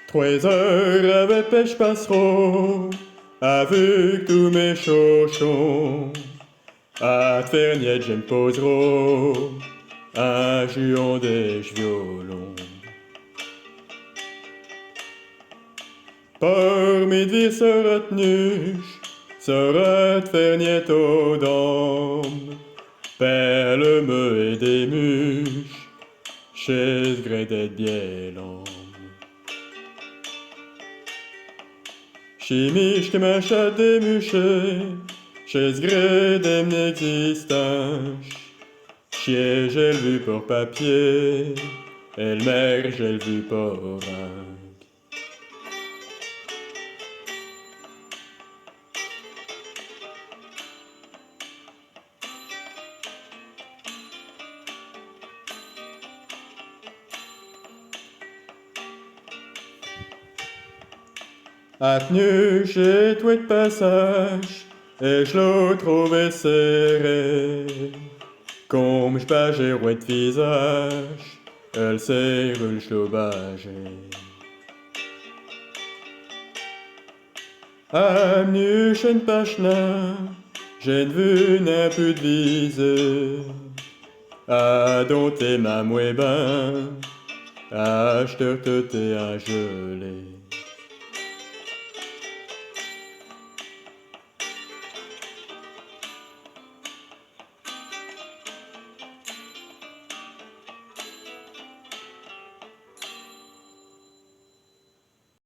3 heures avec pêche passereau, avec tous mes chochons. À Tverniette, je me poserai un juon des violons. Parmi de se retenuche, sera Tverniette aux dôme. Pelle-me et des muches, chez Grédet bien long. Chimiche que ma chatte démuchée, chez Grédet n'existence. Chier, j'ai le vu pour papier, et le maire, j'ai le vu pour un. À tenu, j'ai trouvé de passage, et je l'ai trouvé serré. Comme je j'ai roué de visage, elle s'est relchobagée. À nu, j'ai une pachna, j'ai vu n'a plus de visée. À dompter ma moué ben, à je te à geler.